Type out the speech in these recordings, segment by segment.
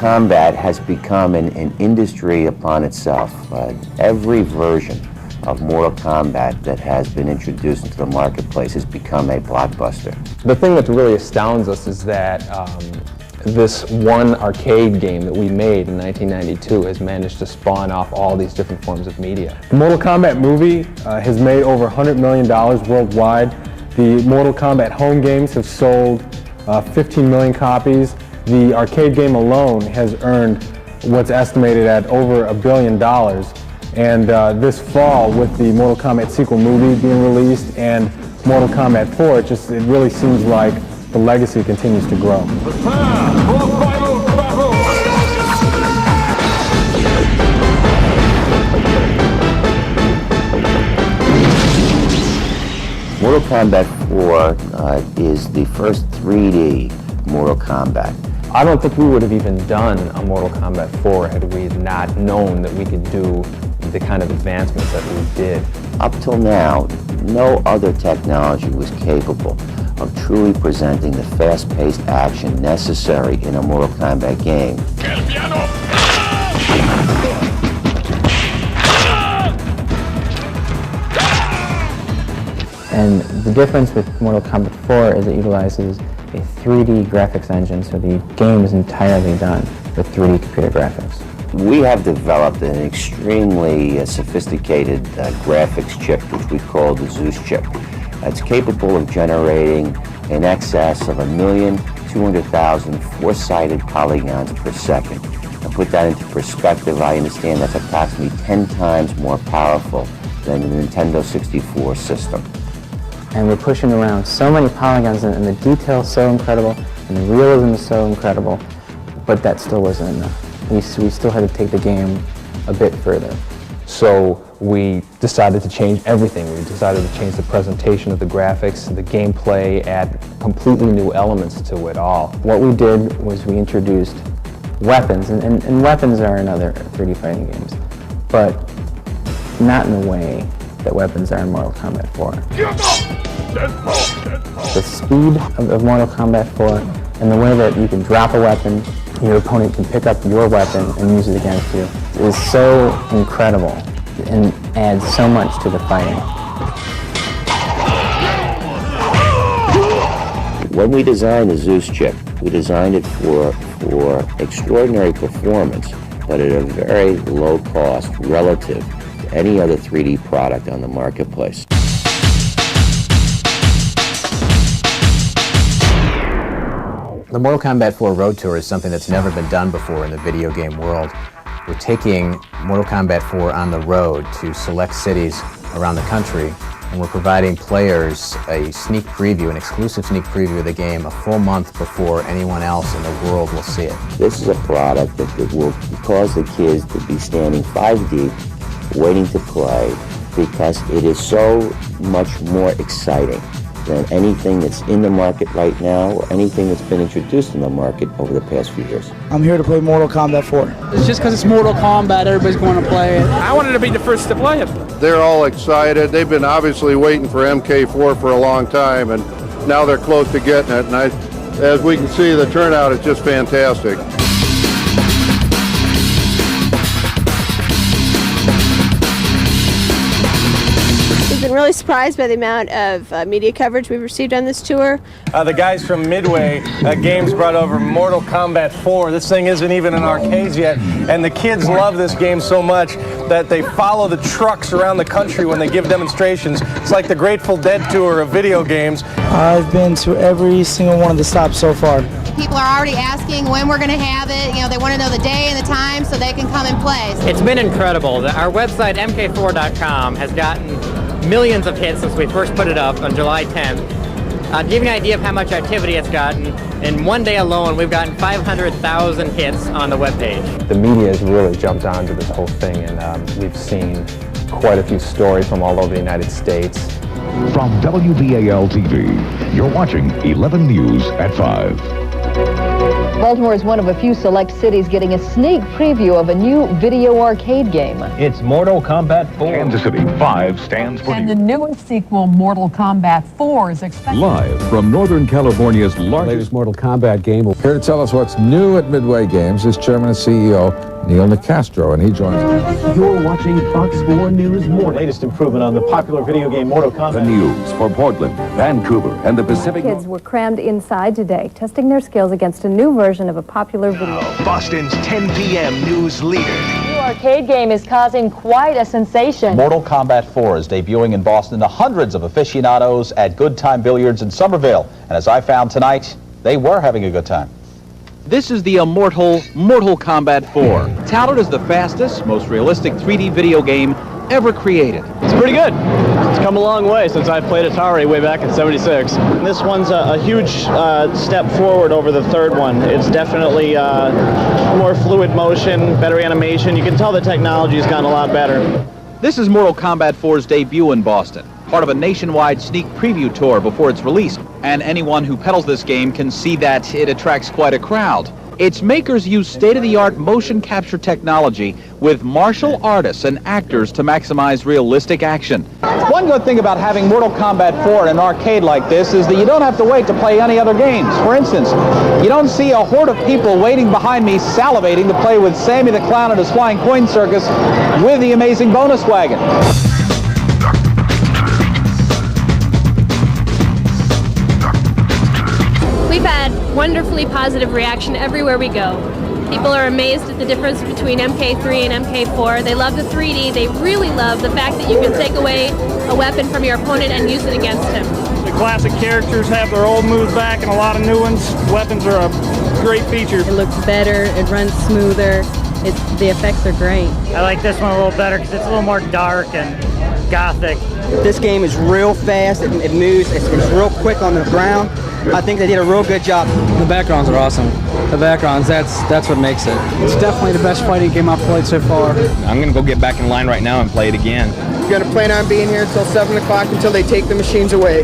Kombat has become an industry upon itself. Every version of Mortal Kombat that has been introduced into the marketplace has become a blockbuster. The thing that really astounds us is that this one arcade game that we made in 1992 has managed to spawn off all these different forms of media. The Mortal Kombat movie has made over $100 million worldwide. The Mortal Kombat home games have sold 15 million copies. The arcade game alone has earned what's estimated at over $1 billion. And this fall, with the Mortal Kombat sequel movie being released and Mortal Kombat 4, it really seems like the legacy continues to grow. Mortal Kombat 4 is the first 3D Mortal Kombat. I don't think we would have even done a Mortal Kombat 4 had we not known that we could do the kind of advancements that we did. Up till now, no other technology was capable of truly presenting the fast-paced action necessary in a Mortal Kombat game. And the difference with Mortal Kombat 4 is it utilizes a 3D graphics engine, so the game is entirely done with 3D computer graphics. We have developed an extremely sophisticated graphics chip, which we call the Zeus chip. It's capable of generating in excess of 1,200,000 four-sided polygons per second. To put that into perspective, I understand that's approximately 10 times more powerful than the Nintendo 64 system. And we're pushing around so many polygons, and the detail is so incredible, and the realism is so incredible, but that still wasn't enough. We still had to take the game a bit further. So we decided to change everything. We decided to change the presentation of the graphics, the gameplay, add completely new elements to it all. What we did was we introduced weapons, and weapons are in other 3D fighting games, but not in the way that weapons are in Mortal Kombat 4. The speed of Mortal Kombat 4 and the way that you can drop a weapon, your opponent can pick up your weapon and use it against you is so incredible and adds so much to the fighting. When we designed the Zeus chip, we designed it for extraordinary performance, but at a very low cost relative to any other 3D product on the marketplace. The Mortal Kombat 4 Road Tour is something that's never been done before in the video game world. We're taking Mortal Kombat 4 on the road to select cities around the country, and we're providing players a sneak preview, an exclusive sneak preview of the game a full month before anyone else in the world will see it. This is a product that will cause the kids to be standing 5 deep, waiting to play, because it is so much more exciting than anything that's in the market right now or anything that's been introduced in the market over the past few years. I'm here to play Mortal Kombat 4. It's just because it's Mortal Kombat, everybody's going to play it. I wanted to be the first to play it. They're all excited. They've been obviously waiting for MK4 for a long time, and now they're close to getting it. And as we can see, the turnout is just fantastic. We've been really surprised by the amount of media coverage we've received on this tour. The guys from Midway Games brought over Mortal Kombat 4. This thing isn't even in arcades yet, and the kids love this game so much that they follow the trucks around the country when they give demonstrations. It's like the Grateful Dead tour of video games. I've been to every single one of the stops so far. People are already asking when we're going to have it. You know, they want to know the day and the time so they can come and play. It's been incredible. Our website, mk4.com, has gotten millions of hits since we first put it up on July 10th. To give you an idea of how much activity it's gotten, in one day alone, we've gotten 500,000 hits on the webpage. The media has really jumped onto this whole thing, and we've seen quite a few stories from all over the United States. From WBAL TV, you're watching 11 News at 5. Baltimore is one of a few select cities getting a sneak preview of a new video arcade game. It's Mortal Kombat 4. Kansas City 5 stands for And the newest sequel, Mortal Kombat 4, is expected. Live from Northern California's largest Mortal Kombat game. Here to tell us what's new at Midway Games is Chairman and CEO Neil Nicastro, and he joins us. You're watching Fox 4 News Morning. Latest improvement on the popular video game Mortal Kombat. The news for Portland, Vancouver, and the Pacific. Kids were crammed inside today, testing their skills against a new version of a popular video. Boston's 10 p.m. news leader. The new arcade game is causing quite a sensation. Mortal Kombat 4 is debuting in Boston to hundreds of aficionados at Good Time Billiards in Somerville. And as I found tonight, they were having a good time. This is the immortal Mortal Kombat 4, touted as the fastest, most realistic 3D video game ever created. It's pretty good. It's come a long way since I played Atari way back in '76. This one's a huge step forward over the third one. It's definitely more fluid motion, better animation. You can tell the technology's gotten a lot better. This is Mortal Kombat 4's debut in Boston, part of a nationwide sneak preview tour before it's released. And anyone who peddles this game can see that it attracts quite a crowd. Its makers use state-of-the-art motion capture technology with martial artists and actors to maximize realistic action. One good thing about having Mortal Kombat 4 in an arcade like this is that you don't have to wait to play any other games. For instance, you don't see a horde of people waiting behind me salivating to play with Sammy the Clown and his Flying Coin Circus with the amazing bonus wagon. We've had wonderfully positive reaction everywhere we go. People are amazed at the difference between MK3 and MK4. They love the 3D. They really love the fact that you can take away a weapon from your opponent and use it against him. The classic characters have their old moves back and a lot of new ones. Weapons are a great feature. It looks better, it runs smoother, the effects are great. I like this one a little better because it's a little more dark and gothic. This game is real fast, it moves, it's real quick on the ground. I think they did a real good job. The backgrounds are awesome. The backgrounds, that's what makes it. It's definitely the best fighting game I've played so far. I'm going to go get back in line right now and play it again. You're going to plan on being here until 7 o'clock until they take the machines away.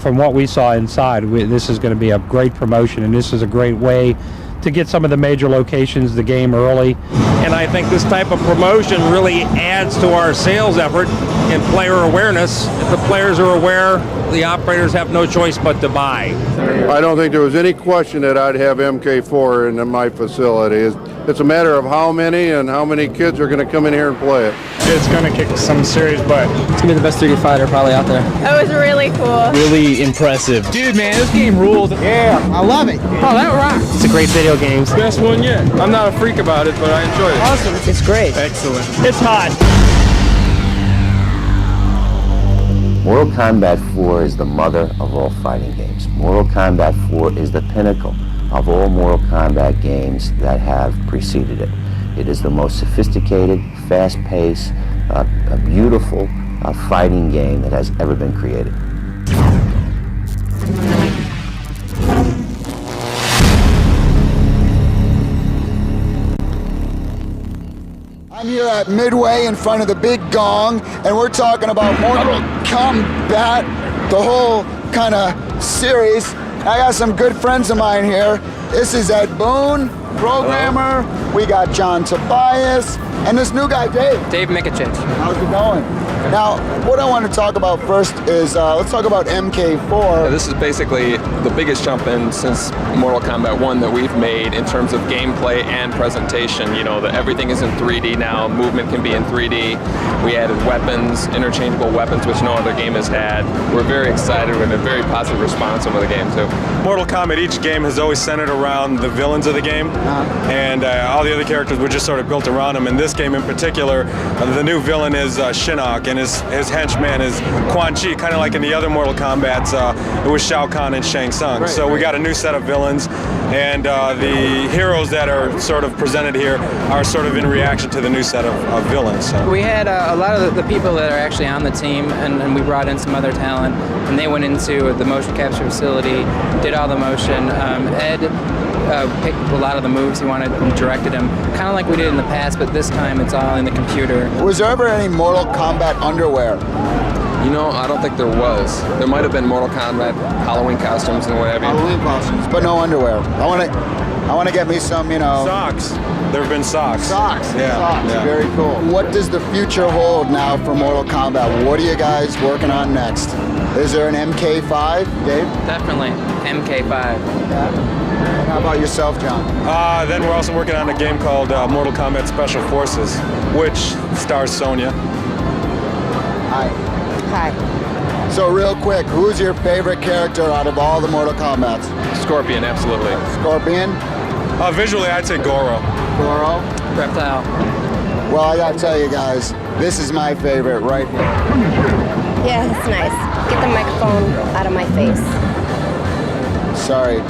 From what we saw inside, this is going to be a great promotion, and this is a great way to get some of the major locations the game early. And I think this type of promotion really adds to our sales effort and player awareness. If the players are aware, the operators have no choice but to buy. I don't think there was any question that I'd have MK4 in my facility. It's a matter of how many and how many kids are going to come in here and play it. It's going to kick some serious butt. It's going to be the best 3D fighter probably out there. That was really cool. Really impressive. Dude, man, this game rules. Yeah, I love it. Oh, that rocks. It's a great video game. Best one yet. I'm not a freak about it, but I enjoy it. Awesome. It's great. Excellent. It's hot. Mortal Kombat 4 is the mother of all fighting games. Mortal Kombat 4 is the pinnacle of all Mortal Kombat games that have preceded it. It is the most sophisticated, fast-paced, a beautiful fighting game that has ever been created. I'm here at Midway in front of the big gong, and we're talking about Mortal Kombat, the whole kind of series. I got some good friends of mine here. This is Ed Boone, programmer. We got John Tobias, and this new guy, Dave. Dave Mikicic. How's it going? Now, what I want to talk about first is, let's talk about MK4. This is basically the biggest jump in since Mortal Kombat 1 that we've made in terms of gameplay and presentation. You know, everything is in 3D now, movement can be in 3D. We added weapons, interchangeable weapons, which no other game has had. We're very excited, we have a very positive response over the game too. Mortal Kombat, each game has always centered around the villains of the game, and all the other characters were just sort of built around them. In this game in particular, the new villain is Shinnok, and his henchman is Quan Chi, kind of like in the other Mortal Kombats, it was Shao Kahn and Shang Tsung. Right, so we got a new set of villains, and the heroes that are sort of presented here are sort of in reaction to the new set of villains. So. We had a lot of the people that are actually on the team, and we brought in some other talent, and they went into the motion capture facility, did all the motion. Ed picked a lot of the moves he wanted and directed him, kind of like we did in the past, but this time it's all in the computer. Was there ever any Mortal Kombat underwear? You know, I don't think there was. There might have been Mortal Kombat Halloween costumes and whatever. Halloween costumes, but no underwear. I want to get me some, you know. Socks. There have been socks. Socks. Yeah. Socks. Yeah. Very cool. What does the future hold now for Mortal Kombat? What are you guys working on next? Is there an MK5, Dave? Definitely MK5. Yeah. How about yourself, John? Then we're also working on a game called Mortal Kombat Special Forces, which stars Sonya. Hi. Hi. So real quick, who's your favorite character out of all the Mortal Kombats? Scorpion, absolutely. Scorpion? Visually, I'd say Goro. Goro? Reptile. Well, I gotta tell you guys, this is my favorite right here. Yeah, that's nice. Get the microphone out of my face. Sorry.